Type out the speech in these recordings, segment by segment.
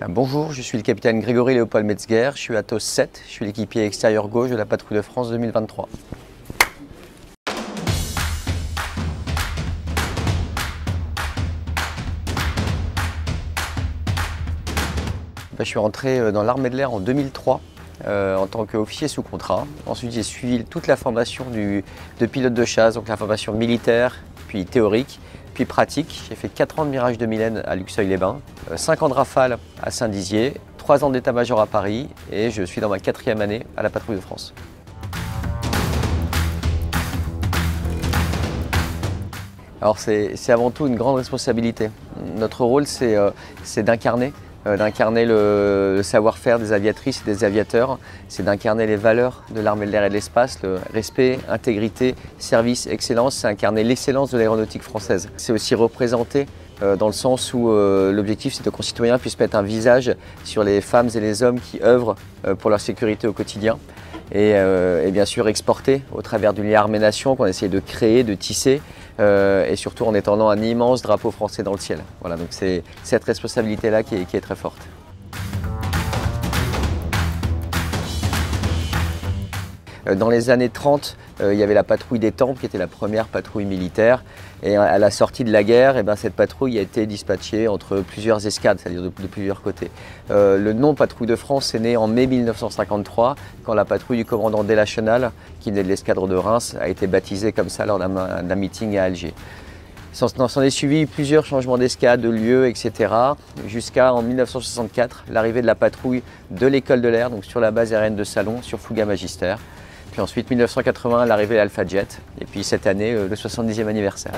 Bonjour, je suis le capitaine Grégory Léopold Metzger, je suis à TOS 7, je suis l'équipier extérieur gauche de la Patrouille de France 2023. Je suis rentré dans l'armée de l'air en 2003 en tant qu'officier sous contrat. Ensuite, j'ai suivi toute la formation de pilote de chasse, donc la formation militaire, puis théorique, puis pratique. J'ai fait 4 ans de Mirage 2000N à Luxeuil-les-Bains, 5 ans de Rafale à Saint-Dizier, 3 ans d'état-major à Paris et je suis dans ma 4e année à la Patrouille de France. Alors c'est avant tout une grande responsabilité. Notre rôle c'est d'incarner le savoir-faire des aviatrices et des aviateurs, c'est d'incarner les valeurs de l'armée de l'air et de l'espace, le respect, intégrité, service, excellence, c'est incarner l'excellence de l'aéronautique française. C'est aussi représenter dans le sens où l'objectif c'est que nos concitoyens puissent mettre un visage sur les femmes et les hommes qui œuvrent pour leur sécurité au quotidien et bien sûr exporter au travers du lien armée-nation qu'on essaie de créer, de tisser et surtout en étendant un immense drapeau français dans le ciel. Voilà, donc c'est cette responsabilité-là qui est très forte. Dans les années 30, il y avait la patrouille des Tempes qui était la première patrouille militaire. Et à la sortie de la guerre, cette patrouille a été dispatchée entre plusieurs escadres, c'est-à-dire de plusieurs côtés. Le nom Patrouille de France est né en mai 1953, quand la patrouille du commandant Delachenal, qui venait de l'escadre de Reims, a été baptisée comme ça lors d'un meeting à Alger. S'en est suivi plusieurs changements d'escadre, de lieux, etc. Jusqu'à en 1964, l'arrivée de la patrouille de l'école de l'air, donc sur la base aérienne de Salon, sur Fouga Magistère. Puis ensuite, 1980, l'arrivée de l'Alpha Jet. Et puis cette année, le 70e anniversaire.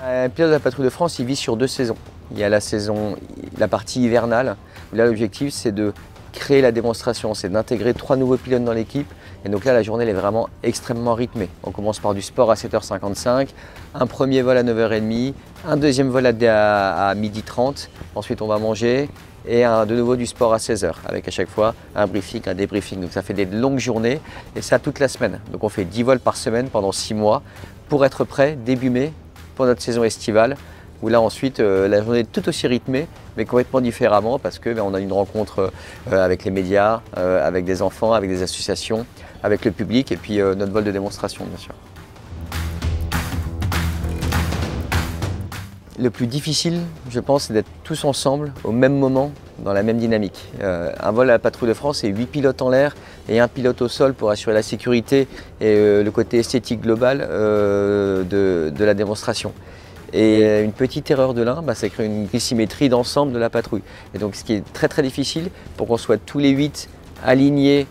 Un pilote de la Patrouille de France, il vit sur 2 saisons. Il y a la partie hivernale, où là l'objectif c'est de créer la démonstration, c'est d'intégrer 3 nouveaux pilotes dans l'équipe. Et donc là, la journée elle est vraiment extrêmement rythmée. On commence par du sport à 7h55, un premier vol à 9h30, un deuxième vol à 12h30, ensuite on va manger, et de nouveau du sport à 16h, avec à chaque fois un briefing, un débriefing. Donc ça fait des longues journées, et ça toute la semaine. Donc on fait 10 vols par semaine pendant 6 mois, pour être prêt début mai pour notre saison estivale, où là ensuite la journée est tout aussi rythmée, mais complètement différemment, parce qu'on a une rencontre avec les médias, avec des enfants, avec des associations, avec le public, et puis notre vol de démonstration bien sûr. Le plus difficile, je pense, c'est d'être tous ensemble au même moment, dans la même dynamique. Un vol à la Patrouille de France, c'est 8 pilotes en l'air et 1 pilote au sol pour assurer la sécurité et le côté esthétique global de la démonstration. Et une petite erreur de l'un, ça crée une dissymétrie d'ensemble de la patrouille. Et donc ce qui est très très difficile, pour qu'on soit tous les 8 alignés,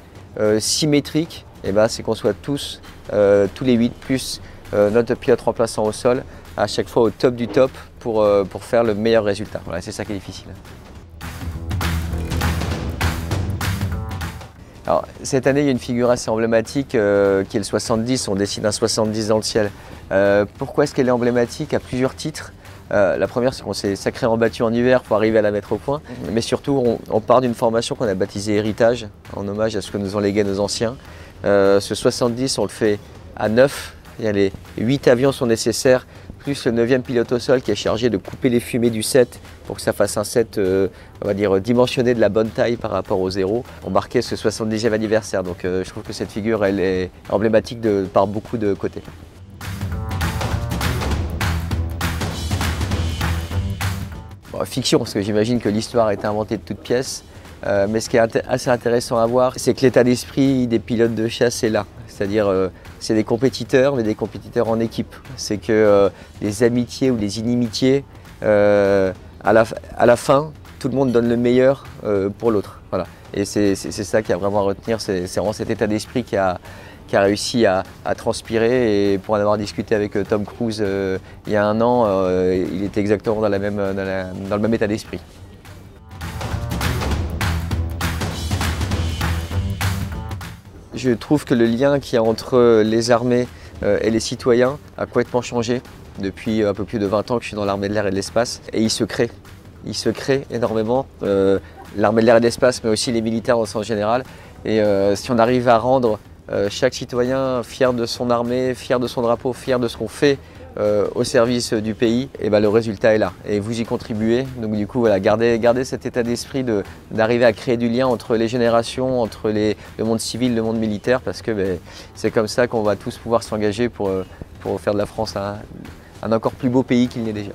symétriques, c'est qu'on soit tous les 8 plus notre pilote remplaçant au sol, à chaque fois au top du top pour faire le meilleur résultat. Voilà, c'est ça qui est difficile. Alors, cette année, il y a une figure assez emblématique qui est le 70, on dessine un 70 dans le ciel. Pourquoi est-ce qu'elle est emblématique? À plusieurs titres. La première, c'est qu'on s'est sacrément battu en hiver pour arriver à la mettre au point. Mais surtout, on part d'une formation qu'on a baptisée Héritage, en hommage à ce que nous ont légué nos anciens. Ce 70, on le fait à 9. Les 8 avions sont nécessaires, plus le 9e pilote au sol qui est chargé de couper les fumées du 7 pour que ça fasse un 7 on va dire, dimensionné de la bonne taille par rapport au 0. On marquait ce 70e anniversaire, donc je trouve que cette figure elle est emblématique par beaucoup de côtés. Bon, fiction, parce que j'imagine que l'histoire a été inventée de toutes pièces. Mais ce qui est assez intéressant à voir, c'est que l'état d'esprit des pilotes de chasse est là. C'est-à-dire, c'est des compétiteurs, mais des compétiteurs en équipe. C'est que les amitiés ou les inimitiés, à la fin, tout le monde donne le meilleur pour l'autre. Voilà. Et c'est ça qu'il y a vraiment à retenir, c'est vraiment cet état d'esprit qui a réussi à transpirer. Et pour en avoir discuté avec Tom Cruise il y a 1 an, il était exactement dans le même état d'esprit. Je trouve que le lien qu'il y a entre les armées et les citoyens a complètement changé depuis un peu plus de 20 ans que je suis dans l'armée de l'air et de l'espace. Et il se crée énormément, l'armée de l'air et de l'espace, mais aussi les militaires en sens général. Et si on arrive à rendre chaque citoyen fier de son armée, fier de son drapeau, fier de ce qu'on fait au service du pays, et ben, le résultat est là. Et vous y contribuez. Donc du coup, voilà, gardez cet état d'esprit d'arriver à créer du lien entre les générations, entre le monde civil, le monde militaire, parce que ben, c'est comme ça qu'on va tous pouvoir s'engager pour faire de la France un encore plus beau pays qu'il n'est déjà.